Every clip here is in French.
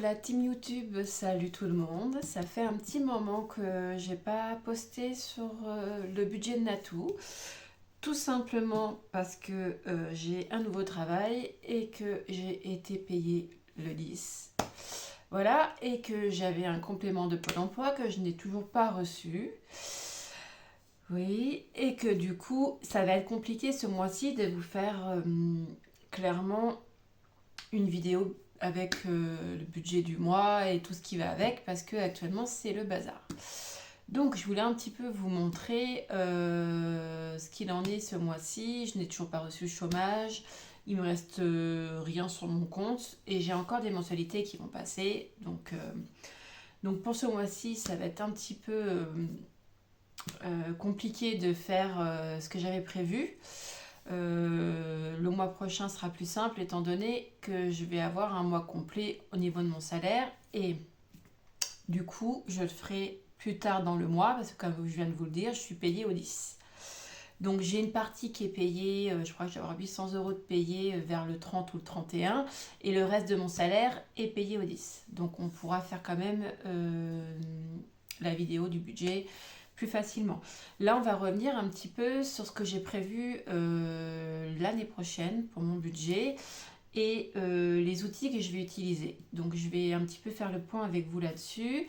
la team YouTube, salut tout le monde. Ça fait un petit moment que j'ai pas posté sur le budget de Natou. Tout simplement parce que j'ai un nouveau travail et que j'ai été payée le 10. Voilà, et que j'avais un complément de Pôle emploi que je n'ai toujours pas reçu. Oui, et que du coup, ça va être compliqué ce mois-ci de vous faire clairement une vidéo avec le budget du mois et tout ce qui va avec parce que actuellement c'est le bazar. Donc je voulais un petit peu vous montrer ce qu'il en est ce mois-ci. Je n'ai toujours pas reçu le chômage, il me reste rien sur mon compte et j'ai encore des mensualités qui vont passer. Donc pour ce mois-ci ça va être un petit peu compliqué de faire ce que j'avais prévu. Le mois prochain sera plus simple étant donné que je vais avoir un mois complet au niveau de mon salaire et du coup je le ferai plus tard dans le mois parce que comme je viens de vous le dire je suis payée au 10. Donc j'ai une partie qui est payée, je crois que je vais avoir 800 euros de payé vers le 30 ou le 31 et le reste de mon salaire est payé au 10. Donc on pourra faire quand même la vidéo du budget plus facilement. Là, on va revenir un petit peu sur ce que j'ai prévu l'année prochaine pour mon budget et les outils que je vais utiliser. Donc, je vais un petit peu faire le point avec vous là-dessus.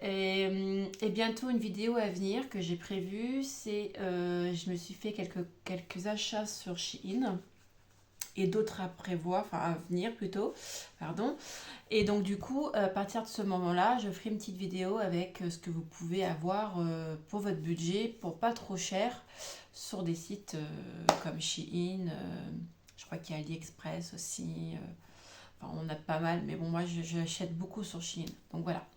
Et bientôt, une vidéo à venir que j'ai prévue, c'est je me suis fait quelques achats sur Shein et d'autres à prévoir, enfin à venir plutôt, pardon. Et donc du coup, à partir de ce moment-là, je ferai une petite vidéo avec ce que vous pouvez avoir pour votre budget, pour pas trop cher, sur des sites comme Shein, je crois qu'il y a AliExpress aussi, enfin on a pas mal, mais bon moi j'achète beaucoup sur Shein, donc voilà.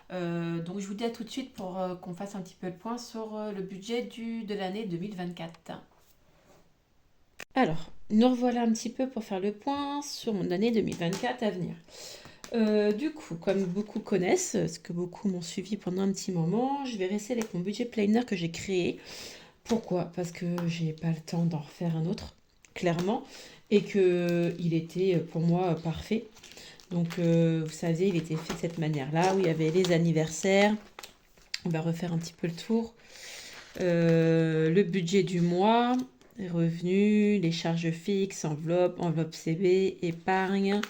Donc je vous dis à tout de suite pour qu'on fasse un petit peu le point sur le budget de l'année 2024. Alors, nous revoilà un petit peu pour faire le point sur mon année 2024 à venir. Du coup, comme beaucoup connaissent, parce que beaucoup m'ont suivi pendant un petit moment, je vais rester avec mon budget planner que j'ai créé. Pourquoi? Parce que j'ai pas le temps d'en refaire un autre, clairement, et que il était pour moi parfait. Donc, vous savez, il était fait de cette manière-là, où il y avait les anniversaires. On va refaire un petit peu le tour. Le budget du mois, les revenus, les charges fixes, enveloppe CB, épargne.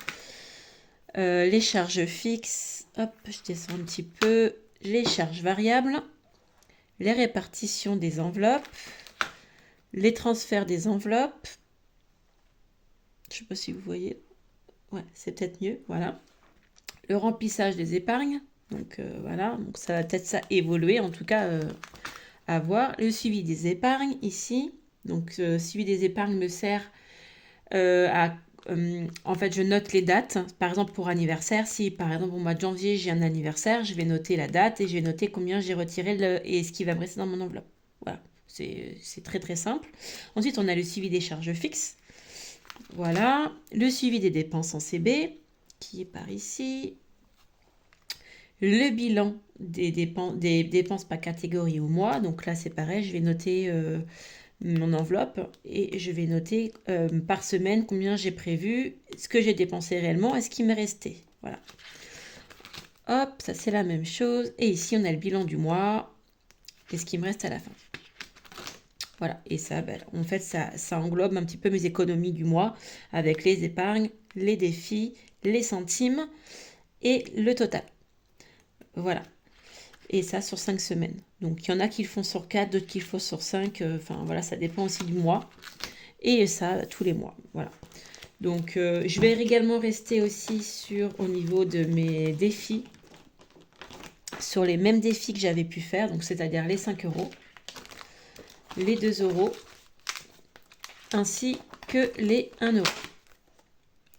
Les charges fixes, hop, je descends un petit peu. Les charges variables, les répartitions des enveloppes, les transferts des enveloppes. Je ne sais pas si vous voyez. Ouais, c'est peut-être mieux, voilà. Le remplissage des épargnes. Donc voilà, donc ça va peut-être ça évoluer, en tout cas à voir. Le suivi des épargnes ici. Donc suivi des épargnes me sert à en fait, je note les dates. Par exemple, pour anniversaire, si par exemple au mois de janvier j'ai un anniversaire, je vais noter la date et je vais noter combien j'ai retiré et ce qui va me rester dans mon enveloppe. Voilà, c'est très très simple. Ensuite, on a le suivi des charges fixes. Voilà, le suivi des dépenses en CB, qui est par ici. Le bilan des dépenses par catégorie au mois. Donc là, c'est pareil, je vais noter mon enveloppe et je vais noter par semaine combien j'ai prévu, ce que j'ai dépensé réellement et ce qui m'est resté. Voilà. Hop, ça c'est la même chose. Et ici, on a le bilan du mois et ce qui me reste à la fin. Voilà, et ça, ben, en fait, ça englobe un petit peu mes économies du mois avec les épargnes, les défis, les centimes et le total. Voilà. Et ça sur 5 semaines. Donc il y en a qui le font sur 4, d'autres qui le font sur 5. Enfin voilà, ça dépend aussi du mois. Et ça tous les mois. Voilà. Donc je vais également rester aussi au niveau de mes défis, sur les mêmes défis que j'avais pu faire. Donc c'est-à-dire les 5 euros, les 2 euros, ainsi que les 1 euro.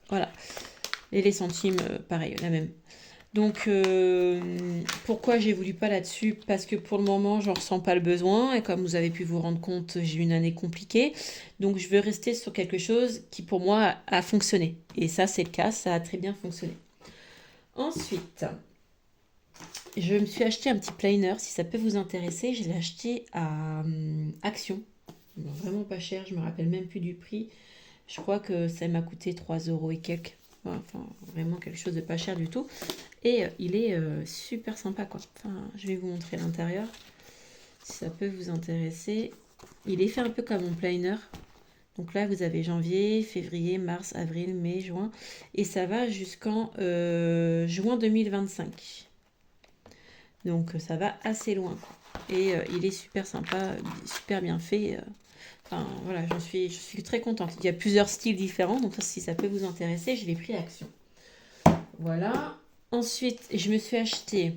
Voilà. Et les centimes, pareil, la même. Donc, pourquoi j'ai voulu pas là-dessus? Parce que pour le moment, j'en ressens pas le besoin. Et comme vous avez pu vous rendre compte, j'ai eu une année compliquée. Donc, je veux rester sur quelque chose qui, pour moi, a fonctionné. Et ça, c'est le cas. Ça a très bien fonctionné. Ensuite, je me suis acheté un petit planner. Si ça peut vous intéresser, je l'ai acheté à Action. Vraiment pas cher. Je me rappelle même plus du prix. Je crois que ça m'a coûté 3 euros et quelques. Enfin, vraiment quelque chose de pas cher du tout. Et il est super sympa, quoi. Enfin, je vais vous montrer l'intérieur, si ça peut vous intéresser. Il est fait un peu comme mon planner. Donc là, vous avez janvier, février, mars, avril, mai, juin. Et ça va jusqu'en juin 2025. Donc ça va assez loin, quoi. Et il est super sympa, super bien fait. Enfin voilà, je suis très contente. Il y a plusieurs styles différents, donc si ça peut vous intéresser, je l'ai pris à Action. Voilà. Ensuite, je me suis acheté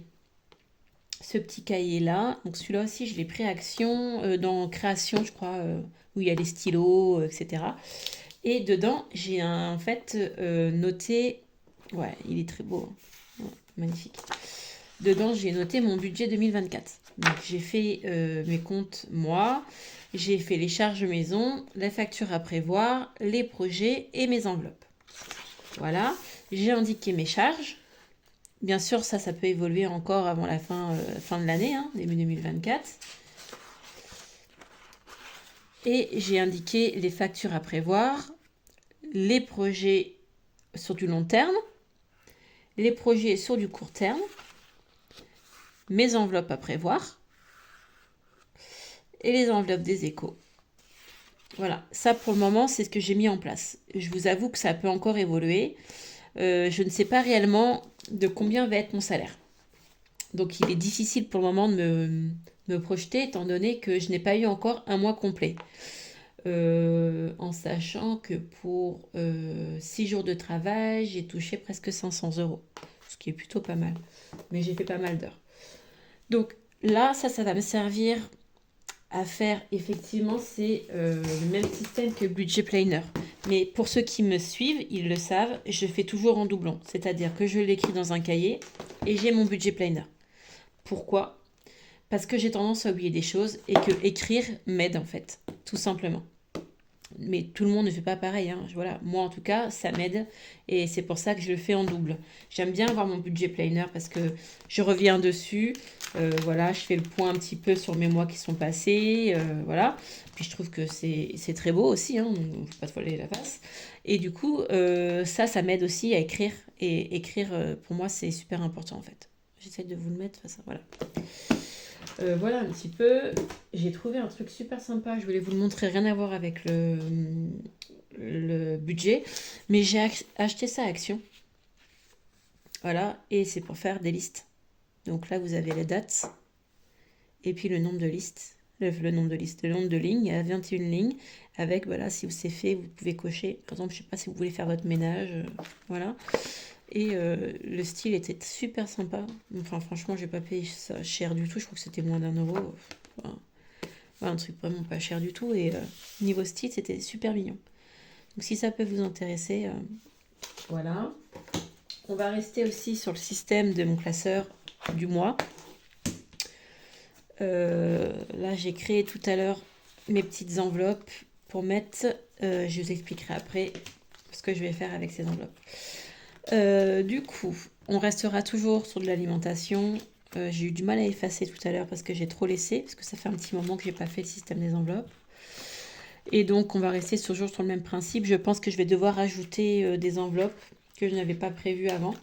ce petit cahier là. Donc celui-là aussi, je l'ai pris à Action dans Création, je crois, où il y a les stylos, etc. Et dedans, j'ai en fait noté. Ouais, il est très beau, hein. Ouais, magnifique. Dedans, j'ai noté mon budget 2024. Donc, j'ai fait mes comptes moi, j'ai fait les charges maison, la facture à prévoir, les projets et mes enveloppes. Voilà, j'ai indiqué mes charges. Bien sûr, ça peut évoluer encore avant la fin de l'année, hein, début 2024. Et j'ai indiqué les factures à prévoir, les projets sur du long terme, les projets sur du court terme, mes enveloppes à prévoir et les enveloppes des échos. Voilà, ça pour le moment, c'est ce que j'ai mis en place. Je vous avoue que ça peut encore évoluer. Je ne sais pas réellement de combien va être mon salaire. Donc il est difficile pour le moment de me projeter étant donné que je n'ai pas eu encore un mois complet. En sachant que pour 6 jours de travail, j'ai touché presque 500 €, ce qui est plutôt pas mal. Mais j'ai fait pas mal d'heures. Donc là, ça va me servir à faire, effectivement, c'est le même système que Budget Planner. Mais pour ceux qui me suivent, ils le savent, je fais toujours en doublon. C'est-à-dire que je l'écris dans un cahier et j'ai mon Budget Planner. Pourquoi? Parce que j'ai tendance à oublier des choses et que écrire m'aide en fait, tout simplement. Mais tout le monde ne fait pas pareil, hein. Voilà. Moi en tout cas, ça m'aide et c'est pour ça que je le fais en double. J'aime bien avoir mon budget planner parce que je reviens dessus. Voilà, je fais le point un petit peu sur mes mois qui sont passés. Voilà. Puis je trouve que c'est très beau aussi, hein. Il ne faut pas se voiler la face. Et du coup, ça m'aide aussi à écrire. Et écrire, pour moi, c'est super important en fait. J'essaie de vous le mettre face à... Voilà. Voilà un petit peu. J'ai trouvé un truc super sympa. Je voulais vous le montrer. Rien à voir avec le budget. Mais j'ai acheté ça à Action. Voilà. Et c'est pour faire des listes. Donc là, vous avez les dates. Et puis le nombre de listes. Le nombre de listes. Le nombre de lignes. Il y a 21 lignes. Avec, voilà, si c'est fait, vous pouvez cocher. Par exemple, je ne sais pas si vous voulez faire votre ménage. Voilà. Et le style était super sympa. Enfin, franchement, j'ai pas payé ça cher du tout. Je crois que c'était moins d'1 €. Enfin, un truc vraiment pas cher du tout. Et niveau style, c'était super mignon. Donc, si ça peut vous intéresser, voilà. On va rester aussi sur le système de mon classeur du mois. Là, j'ai créé tout à l'heure mes petites enveloppes pour mettre. Je vous expliquerai après ce que je vais faire avec ces enveloppes. Du coup, on restera toujours sur de l'alimentation. J'ai eu du mal à effacer tout à l'heure parce que j'ai trop laissé, parce que ça fait un petit moment que j'ai pas fait le système des enveloppes. Et donc, on va rester toujours sur le même principe. Je pense que je vais devoir ajouter des enveloppes que je n'avais pas prévues avant.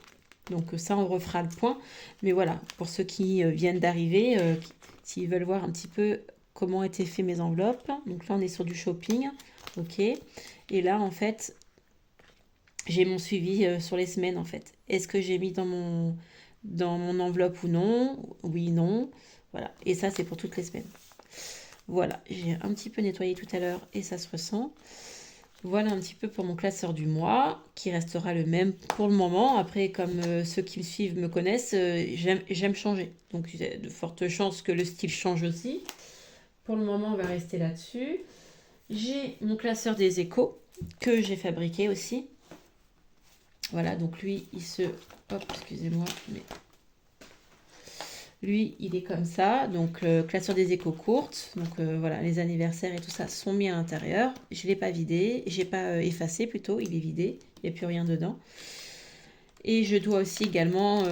Donc ça, on refera le point. Mais voilà, pour ceux qui viennent d'arriver, s'ils veulent voir un petit peu comment étaient faites mes enveloppes. Donc là, on est sur du shopping. Ok. Et là, en fait, j'ai mon suivi sur les semaines en fait. Est-ce que j'ai mis dans mon enveloppe ou non? Oui, non. Voilà. Et ça, c'est pour toutes les semaines. Voilà. J'ai un petit peu nettoyé tout à l'heure et ça se ressent. Voilà un petit peu pour mon classeur du mois, qui restera le même pour le moment. Après, comme ceux qui me suivent me connaissent, j'aime changer. Donc, il y a de fortes chances que le style change aussi. Pour le moment, on va rester là-dessus. J'ai mon classeur des échos que j'ai fabriqué aussi. Voilà, donc lui, hop, excusez-moi, mais lui, il est comme ça. Donc, classeur des échos courtes. Donc, voilà, les anniversaires et tout ça sont mis à l'intérieur. Je ne l'ai pas vidé. Je n'ai pas effacé plutôt. Il est vidé. Il n'y a plus rien dedans. Et je dois aussi également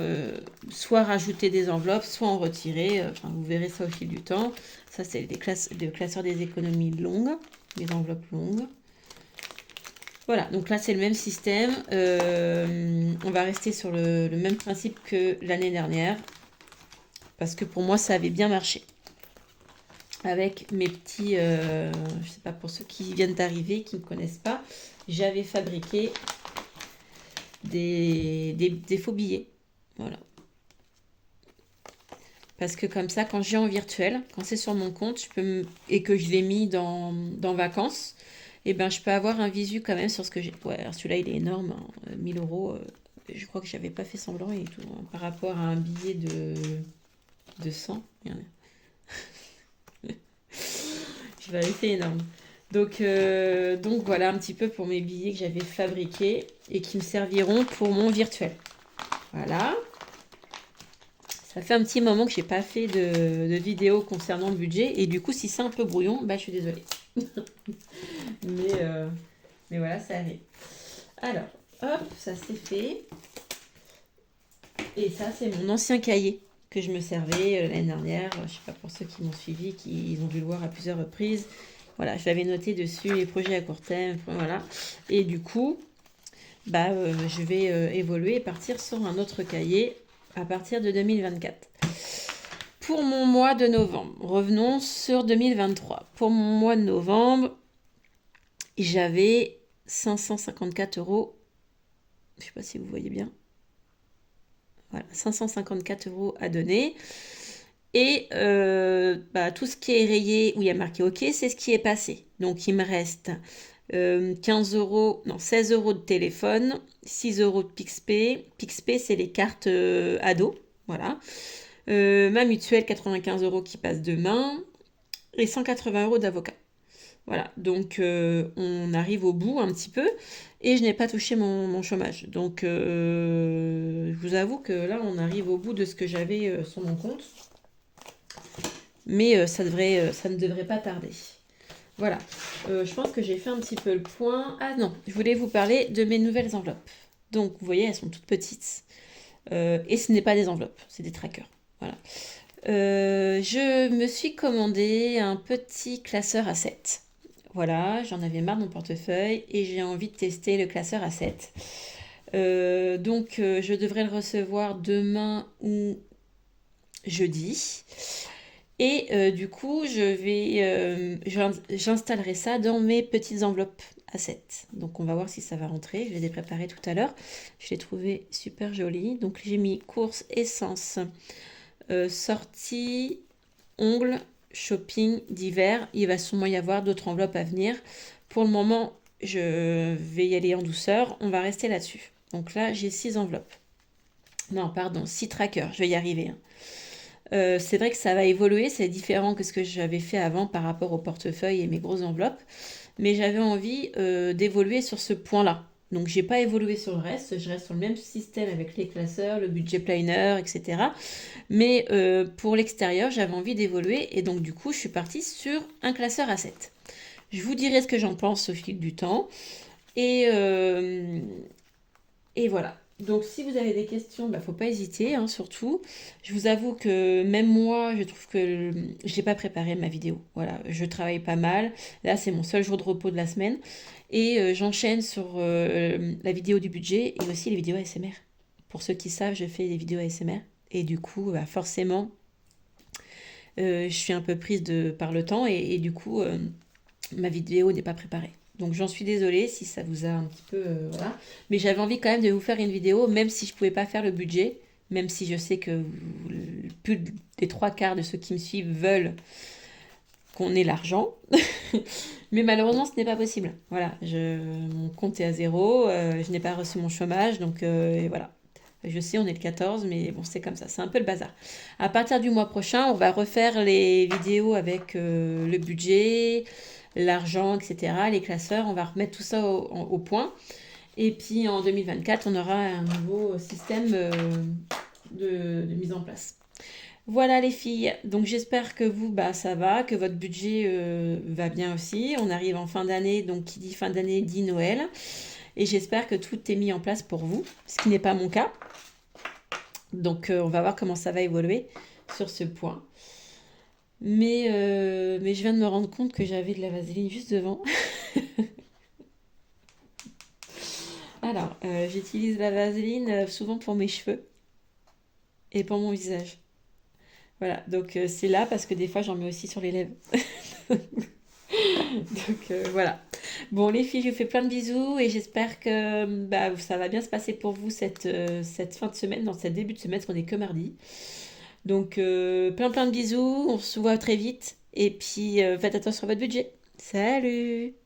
soit rajouter des enveloppes, soit en retirer. Enfin, vous verrez ça au fil du temps. Ça, c'est le classeur des économies longues. Des enveloppes longues. Voilà, donc là c'est le même système. On va rester sur le même principe que l'année dernière. Parce que pour moi ça avait bien marché. Avec mes petits, je sais pas, pour ceux qui viennent d'arriver, qui ne me connaissent pas, j'avais fabriqué des faux billets. Voilà. Parce que comme ça, quand j'ai en virtuel, quand c'est sur mon compte, et que je l'ai mis dans vacances, et ben je peux avoir un visu quand même sur ce que j'ai. Ouais, alors celui-là il est énorme, hein, 1000 euros. Je crois que j'avais pas fait semblant et tout, hein, par rapport à un billet de 100. Je l'avais fait énorme. Donc voilà un petit peu pour mes billets que j'avais fabriqués et qui me serviront pour mon virtuel. Voilà. Ça fait un petit moment que j'ai pas fait de vidéo concernant le budget et du coup si c'est un peu brouillon, bah je suis désolée. mais, euh, mais voilà, ça arrive. Alors, hop, ça c'est fait. Et ça c'est mon ancien cahier que je me servais l'année dernière. Je sais pas pour ceux qui m'ont suivi, qui ont dû le voir à plusieurs reprises. Voilà, je l'avais noté dessus les projets à court terme, voilà. Et du coup, je vais évoluer et partir sur un autre cahier à partir de 2024. Pour mon mois de novembre, revenons sur 2023. Pour mon mois de novembre, j'avais 554 euros. Je ne sais pas si vous voyez bien. Voilà, 554 euros à donner. Et tout ce qui est rayé où il y a marqué OK, c'est ce qui est passé. Donc il me reste 15 euros, non, 16 euros de téléphone, 6 euros de PixPay. PixPay, c'est les cartes ados. Voilà. Ma mutuelle, 95 euros qui passe demain. Et 180 euros d'avocat. Voilà, donc on arrive au bout un petit peu et je n'ai pas touché mon chômage. Donc je vous avoue que là on arrive au bout de ce que j'avais sur mon compte. Mais ça ne devrait pas tarder. Voilà, je pense que j'ai fait un petit peu le point. Ah non, je voulais vous parler de mes nouvelles enveloppes. Donc vous voyez, elles sont toutes petites. Et ce n'est pas des enveloppes, c'est des trackers. Voilà. Je me suis commandé un petit classeur A7. Voilà, j'en avais marre de mon portefeuille et j'ai envie de tester le classeur A7. Je devrais le recevoir demain ou jeudi. Et du coup, j'installerai ça dans mes petites enveloppes A7. Donc on va voir si ça va rentrer. Je les ai préparées tout à l'heure. Je les ai trouvées super jolies. Donc j'ai mis courses, essence, sortie, ongles, shopping, d'hiver. Il va sûrement y avoir d'autres enveloppes à venir. Pour le moment, je vais y aller en douceur. On va rester là-dessus. Donc là, j'ai 6 enveloppes. Non, pardon, 6 trackers. Je vais y arriver, hein. C'est vrai que ça va évoluer, c'est différent que ce que j'avais fait avant par rapport au portefeuille et mes grosses enveloppes, mais j'avais envie d'évoluer sur ce point-là. Donc j'ai pas évolué sur le reste, je reste sur le même système avec les classeurs, le budget planner, etc. Mais pour l'extérieur, j'avais envie d'évoluer et donc du coup, je suis partie sur un classeur A7. Je vous dirai ce que j'en pense au fil du temps. Et, euh, et voilà. Donc si vous avez des questions, faut pas hésiter, hein, surtout. Je vous avoue que même moi, je trouve que j'ai pas préparé ma vidéo. Voilà, je travaille pas mal. Là, c'est mon seul jour de repos de la semaine. Et j'enchaîne sur la vidéo du budget et aussi les vidéos ASMR. Pour ceux qui savent, je fais des vidéos ASMR. Et du coup, forcément, je suis un peu prise par le temps et du coup, ma vidéo n'est pas préparée. Donc j'en suis désolée si ça vous a un petit peu... voilà. Mais j'avais envie quand même de vous faire une vidéo, même si je ne pouvais pas faire le budget, même si je sais que plus des 3 quarts de ceux qui me suivent veulent qu'on ait l'argent. Mais malheureusement, ce n'est pas possible. Voilà, mon compte est à zéro, je n'ai pas reçu mon chômage, donc et voilà. Je sais, on est le 14, mais bon, c'est comme ça, c'est un peu le bazar. À partir du mois prochain, on va refaire les vidéos avec le budget, l'argent, etc., les classeurs, on va remettre tout ça au point. Et puis en 2024, on aura un nouveau système de mise en place. Voilà les filles, donc j'espère que vous, ça va, que votre budget va bien aussi. On arrive en fin d'année, donc qui dit fin d'année dit Noël. Et j'espère que tout est mis en place pour vous, ce qui n'est pas mon cas. Donc on va voir comment ça va évoluer sur ce point. Mais je viens de me rendre compte que j'avais de la vaseline juste devant. Alors, j'utilise la vaseline souvent pour mes cheveux et pour mon visage. Voilà, donc c'est là parce que des fois j'en mets aussi sur les lèvres. Donc voilà. Bon, les filles, je vous fais plein de bisous et j'espère que bah, ça va bien se passer pour vous cette fin de semaine, dans cette début de semaine, parce qu'on est que mardi. Donc plein de bisous, on se voit très vite et puis faites attention à votre budget. Salut!